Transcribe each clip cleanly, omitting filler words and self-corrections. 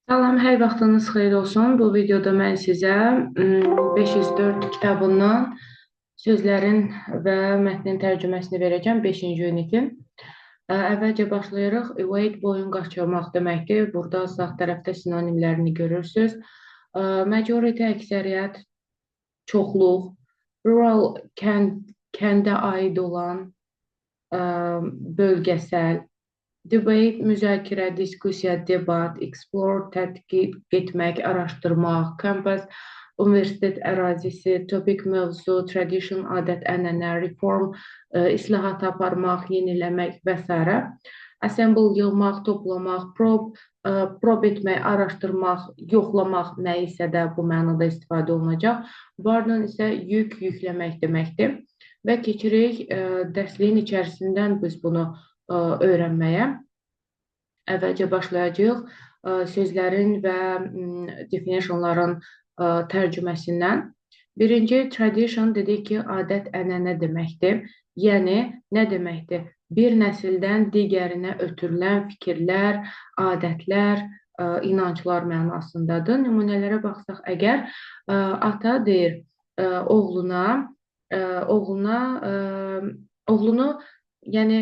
Salam, hər vaxtınız xeyir olsun. Bu videoda mən sizə 504 kitabından sözlərin və mətnin tərcüməsini verəcəm 5-ci unitin. Əvvəlcə başlayırıq. Evade boyun qaçırmaq deməkdir. Burada sağ tərəfdə sinonimlərini görürsünüz. Majority əksəriyyət, çoxluq, rural kəndə aid olan, bölgəsəl, debate, müzakirə, diskussiya, debat, explore, tədqiq etmək, araşdırmaq, campus, universitet ərazisi, topik, mövzu, tradition, adət-ənənə, reform, islahat aparmaq, yeniləmək və s. Assemble, yığmaq, toplamaq, probe etmək, araşdırmaq, yoxlamaq nə isə də bu mənada istifadə olunacaq. Burden isə yük, yükləmək deməkdir. Və keçirik dərsliyin içərisindən biz bunu öyrənməyə. Əvvəlcə başlayacağıq sözlərin və definitionların tərcüməsindən. Birinci, tradition dedik ki, adət-ənənə deməkdir. Yəni, nə deməkdir? Bir nəsildən digərinə ötürülən fikirlər, adətlər, inanclar mənasındadır. Nümunələrə baxsaq əgər, ata deyir oğlunu, yəni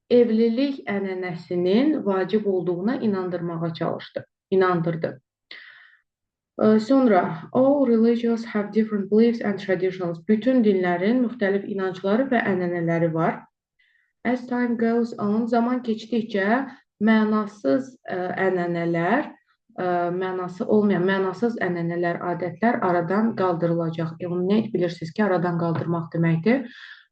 evlilik ənənəsinin vacib olduğuna inandırdı. Sonra, all religions have different beliefs and traditions. Bütün dinlərin müxtəlif inancları və ənənələri var. As time goes on, zaman keçdikcə mənasız ənənələr, mənası olmayan, mənasız ənənələr, adətlər aradan qaldırılacaq. Eliminate bilirsiniz ki, aradan qaldırmaq deməkdir.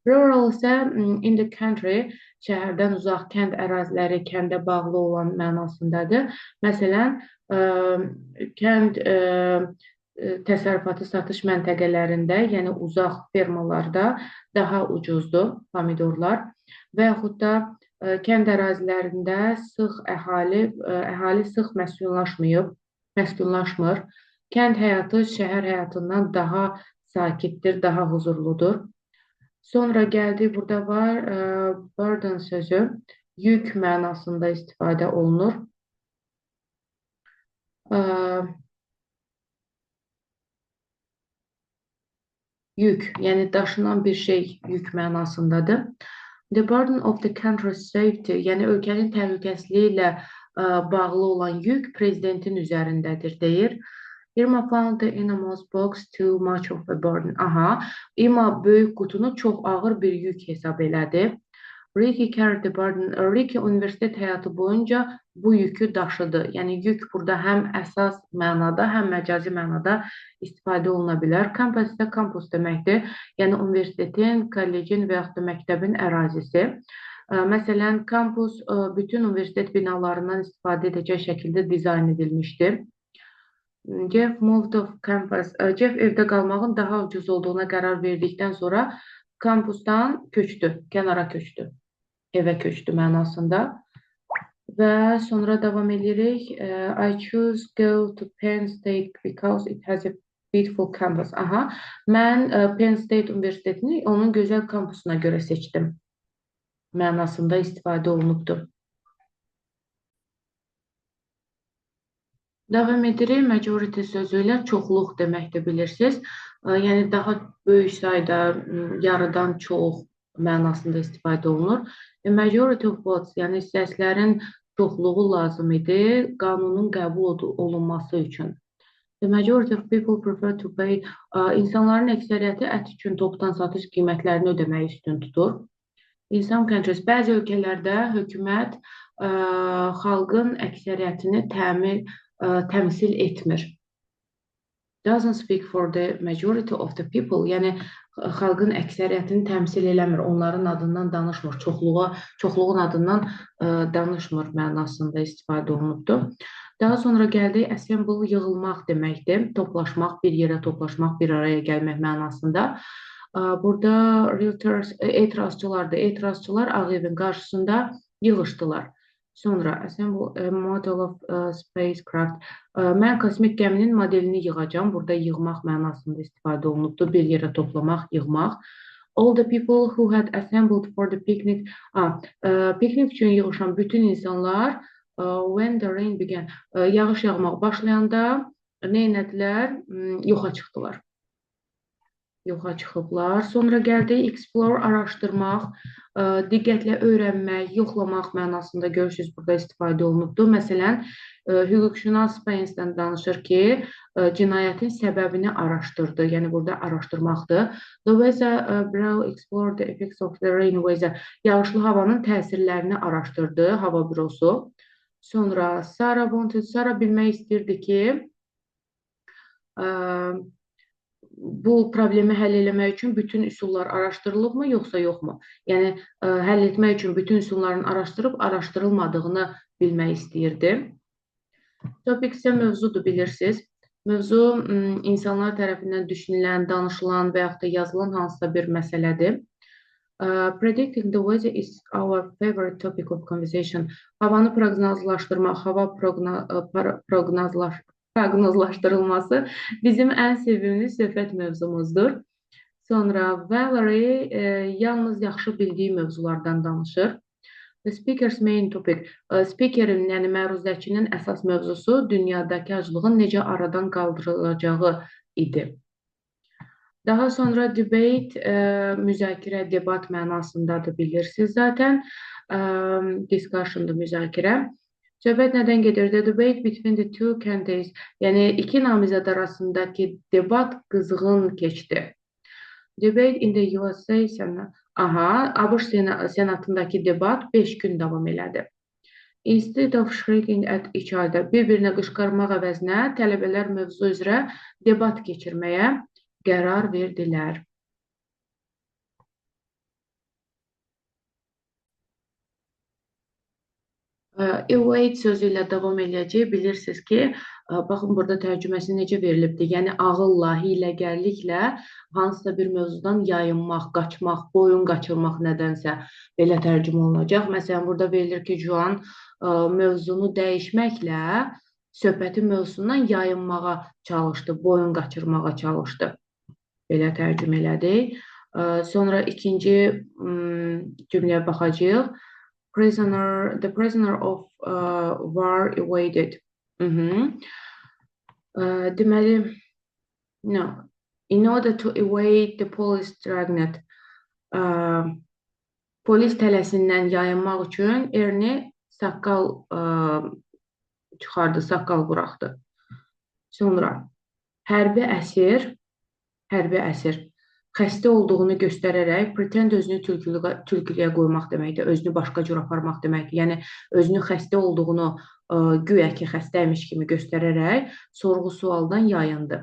Rural isə in the country, şəhərdən uzaq kənd əraziləri, kəndə bağlı olan mənasındadır. Məsələn, kənd təsərrüfatı satış məntəqələrində, yəni uzaq fermalarda daha ucuzdur pomidorlar və yaxud da kənd ərazilərində sıx əhali sıx məskunlaşmır. Kənd həyatı şəhər həyatından daha sakitdir, daha huzurludur. Sonra gəldi, burada var burden sözü, yük mənasında istifadə olunur. Yük, yəni daşınan bir şey yük mənasındadır. The burden of the country's safety, yəni ölkənin təhlükəsizliyi ilə bağlı olan yük prezidentin üzərindədir, deyir. Irma found the enormous box too much of a burden. Irma böyük qutunu çox ağır bir yük hesab elədi. Ricky carried the burden. Ricky universitet həyatı boyunca bu yükü daşıdı. Yəni yük burada həm əsas mənada, həm məcazi mənada istifadə oluna bilər. Campus isə kampus deməkdir. Yəni universitetin, kollecin və yaxud da məktəbin ərazisi. Məsələn, kampus bütün universitet binalarından istifadə edəcək şəkildə dizayn edilmişdir. Jeff moved off campus. Jeff evdə qalmağın daha ucuz olduğuna qərar verdikdən sonra kampusdan köçdü, kənara köçdü, evə köçdü mənasında. Və sonra davam edirik. I choose go to Penn State because it has a beautiful campus. Mən Penn State Universitetini onun gözəl kampusuna görə seçdim mənasında istifadə olunubdur. Davam edirik. Majority sözü ilə çoxluq deməkdir, bilirsiniz. Yəni, daha böyük sayda, yarıdan çox mənasında istifadə olunur. Majority of votes, yəni səslərin çoxluğu lazım idi qanunun qəbul olunması üçün. The majority of people prefer to pay. İnsanların əksəriyyəti ət üçün topdan satış qiymətlərini ödəməyi üstün tutur. In some countries, bəzi ölkələrdə hökumət xalqın əksəriyyətini təmsil etmir. Doesn't speak for the majority of the people. Yəni, xalqın əksəriyyətini təmsil eləmir, onların adından danışmır, çoxluğun adından danışmır mənasında istifadə olunubdur. Daha sonra gəldik, assemble, yığılmaq deməkdir, toplaşmaq, bir yerə toplaşmaq, bir araya gəlmək mənasında. Burada realtors, etirazçılar Ağ Evin qarşısında yığışdılar. Sonra, assemble a model of spacecraft. Mən kosmik gəminin modelini yığacam. Burada yığmaq mənasında istifadə olunubdur. Bir yerə toplamaq, yığmaq. All the people who had assembled for the picnic. Piknik üçün yığışan bütün insanlar When the rain began. Yağış yağmaq başlayanda nə etdilər? Yoxa çıxdılar. Yoxa çıxıblar. Sonra gəldi explore, araşdırmaq, diqqətlə öyrənmək, yoxlamaq mənasında görürsünüz burada istifadə olunubdur. Məsələn, hüquqşünas Spence'dən danışır ki, cinayətin səbəbini araşdırdı. Yəni burada araşdırmaqdır. The weather bureau explored the effects of the rain weather. Yağışlı havanın təsirlərini araşdırdı hava bürosu. Sonra Sarah bilmək istəyirdi ki, bu problemi həll etmək üçün bütün üsullar araşdırılıbmı, yoxsa yoxmu? Yəni, həll etmək üçün bütün üsulların araşdırılmadığını bilmək istəyirdi. Topik isə mövzudur, bilirsiniz. Mövzu insanlar tərəfindən düşünülən, danışılan və yaxud da yazılan hansısa bir məsələdir. Predicting the weather is our favorite topic of conversation. Havanı proqnozlaşdırmaq, hava proqnozlaşdırılması bizim ən sevimli söhbət mövzumuzdur. Sonra Valerie yalnız yaxşı bildiyi mövzulardan danışır. The speaker's main topic. Speakerin, yəni məruzəçinin əsas mövzusu dünyadakı aclığın necə aradan qaldırılacağı idi. Daha sonra debate, müzakirə, debat mənasındadır, bilirsiniz zaten. Discussion'dır, müzakirə. Söhbət nədən gedir? The debate between the two candidates. Yəni, iki namizəd arasındakı debat qızğın keçdi. Debate in the USA ABŞ senatındakı debat 5 gün davam elədi. Instead of shrieking at each other, bir-birinə qışqırmaq əvəzinə tələbələr mövzu üzrə debat keçirməyə qərar verdilər. Await sözü ilə davam edəcək. Bilirsiniz ki, baxın burada tərcüməsi necə verilibdir. Yəni, ağılla, hiyləgərliklə hansısa bir mövzudan yayınmaq, qaçmaq, boyun qaçırmaq nədənsə belə tərcümə olunacaq. Məsələn, burada verilir ki, Juan mövzunu dəyişməklə söhbətin mövzusundan yayınmağa çalışdı, boyun qaçırmağa çalışdı. Belə tərcümə elədik. Sonra ikinci cümləyə baxacağıq. The prisoner of war evaded. Deməli, no. In order to evade the police dragnet, polis tələsindən yayınmaq üçün Ernie saqqal çıxardı, saqqal buraxdı. Sonra hərbi əsir xəstə olduğunu göstərərək pretend özünü tülkülüyə qoymaq deməkdir, özünü başqa cür aparmaq deməkdir. Yəni, özünü xəstə olduğunu güya ki, xəstəymiş kimi göstərərək sorğu-sualdan yayındı.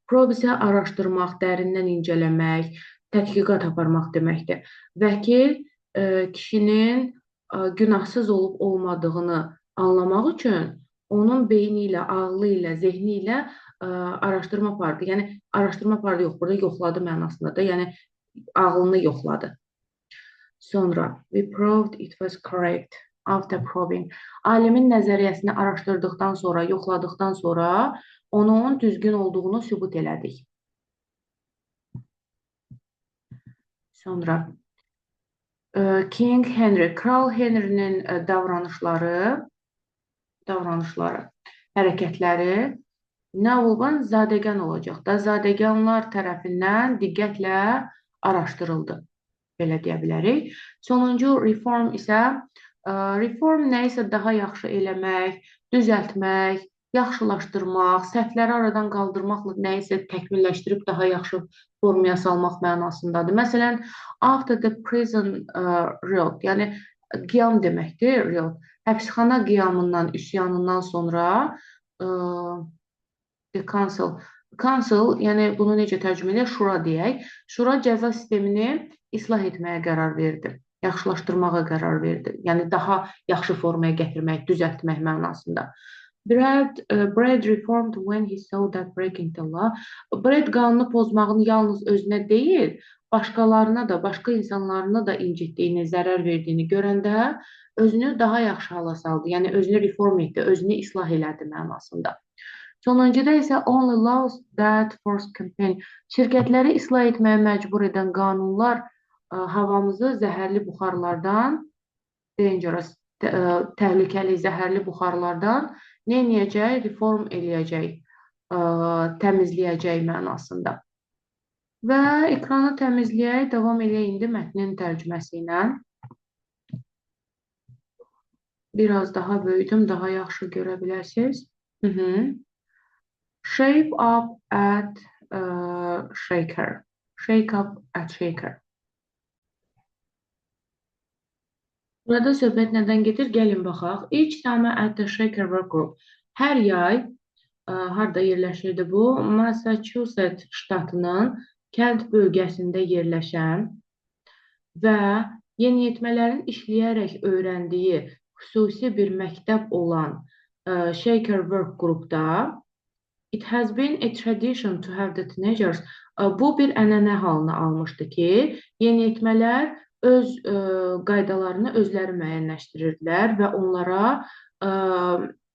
Probe isə araşdırmaq, dərindən incələmək, tədqiqat aparmaq deməkdir. Vəkil kişinin günahsız olub-olmadığını anlamaq üçün onun beyni ilə, ağlı ilə, zehni ilə araşdırma apardı. Yəni, araşdırma apardı yox, burada yoxladı mənasındadır. Yəni, ağlını yoxladı. Sonra, we proved it was correct after probing. Alimin nəzəriyyəsini araşdırdıqdan sonra, yoxladıqdan sonra onun düzgün olduğunu sübut elədik. Sonra, King Henry, Kral Henry'nin davranışları, hərəkətləri nə olğan? Zadəgan olacaq da. Zadəganlar tərəfindən diqqətlə araşdırıldı. Belə deyə bilərik. Sonuncu reform isə, reform nə isə daha yaxşı eləmək, düzəltmək, yaxşılaşdırmaq, səhvləri aradan qaldırmaqla nə isə təkmilləşdirib daha yaxşı formaya salmaq mənasındadır. Məsələn, after the prison riot, yəni qiyam deməkdir, riot. Həbsxana qiyamından, üsyanından sonra the council, yəni bunu necə tərcümə edək? Şura deyək. Şura cəza sistemini islah etməyə qərar verdi, yaxşılaşdırmağa qərar verdi. Yəni daha yaxşı formaya gətirmək, düzəltmək mənasında. Brad reformed when he saw that breaking the law. Brad qanunu pozmağını yalnız özünə deyil, başqalarına da, başqa insanlarına da incitdiyini, zərər verdiyini görəndə özünü daha yaxşı hala saldı. Yəni özünü reform etdi, özünü islah elədi mənasında. Sonuncuda isə only laws that force campaign. Şirkətləri islah etməyə məcbur edən qanunlar havamızı zəhərli buxarlardan təhlükəli, zəhərli buxarlardan nə edəcək? Reform eləyəcək, təmizləyəcək mənasında. Və ekranı təmizləyək, davam eləyək indi mətnin tərcüməsi ilə. Biraz daha böyüdüm, daha yaxşı görə bilərsiniz. Shape up at shaker. Shake up at shaker. Burada söhbət nədən gedir? Gəlin baxaq. Each summer at the Shaker Work Group. Hər yay, harada yerləşirdi bu? Massachusetts ştatının kənd bölgəsində yerləşən və yeniyetmələrin işləyərək öyrəndiyi xüsusi bir məktəb olan Shaker Work Groupda it has been a tradition to have the teenagers. Bu bir ənənə halını almışdı ki, yeniyetmələr öz qaydalarını özləri müəyyənləşdirirdilər və onlara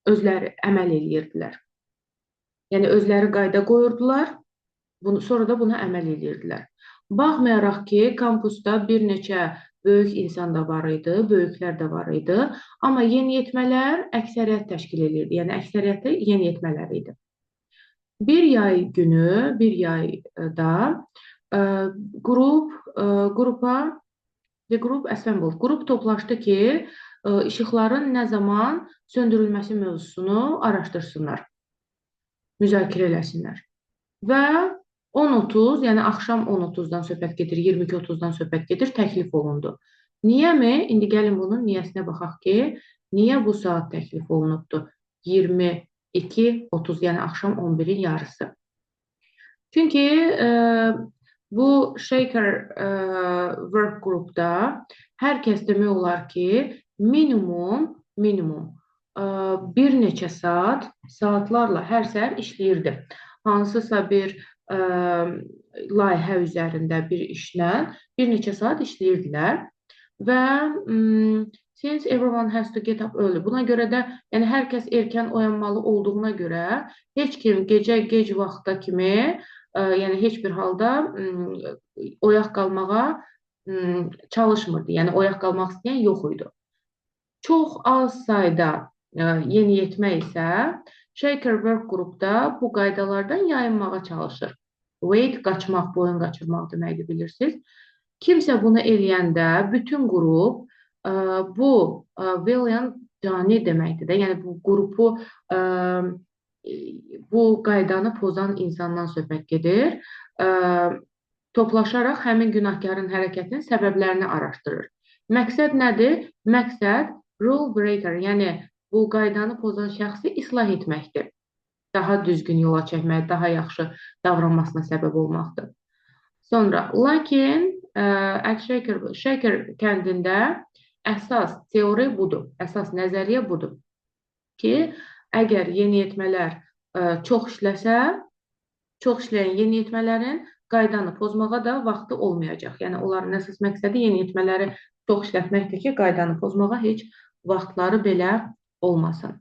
özləri əməl edirdilər. Yəni, özləri qayda qoyurdular, sonra da buna əməl edirdilər. Baxmayaraq ki, kampusda bir neçə böyük insan da var idi, böyüklər də var idi, amma yeniyetmələr əksəriyyət təşkil edirdi, yəni əksəriyyəti yeniyetmələr idi. Bir yay günü, bir yayda qrup toplaşdı ki, işıqların nə zaman söndürülməsi mövzusunu araşdırsınlar, müzakirə eləsinlər. Və 10:30, yəni axşam 10:30-dan söhbət gedir, 22:30-dan söhbət gedir, təklif olundu. Niyəmi? İndi gəlin bunun niyəsinə baxaq ki, niyə bu saat təklif olunubdur? 22:30, yəni axşam 11-in yarısı. Çünki bu Shaker Work Groupda hər kəs demək olar ki, minimum bir neçə saatlarla hər səhər işləyirdi. Hansısa bir layihə üzərində bir işlə bir neçə saat işləyirdilər və since everyone has to get up early. Buna görə də, yəni hər kəs erkən oyanmalı olduğuna görə heç kim gec vaxta kimi, yəni heç bir halda oyaq qalmağa çalışmırdı. Yəni oyaq qalmaq istəyən yox idi. Çox az sayda yeniyetmə isə Shaker Work Groupda bu qaydalardan yayınmağa çalışır. Wait, qaçmaq, boyun qaçırmaq deməkdir, bilirsiniz. Kimsə bunu eləyəndə bütün qrup, bu William Cani deməkdir də, yəni bu qrupu, bu qaydanı pozan insandan söhbət gedir, toplaşaraq həmin günahkarın hərəkətinin səbəblərini araşdırır. Məqsəd nədir? Məqsəd rule breaker, yəni bu qaydanı pozan şəxsi islah etməkdir. Daha düzgün yola çəkmək, daha yaxşı davranmasına səbəb olmaqdır. Sonra, lakin Shaker kəndində əsas teori budur, əsas nəzəriyyə budur ki, əgər yeniyetmələr çox işləsə, çox işləyən yeniyetmələrin qaydanı pozmağa da vaxtı olmayacaq. Yəni, onların əsas məqsədi yeniyetmələri çox işlətməkdir ki, qaydanı pozmağa heç vaxtları belə olmasın.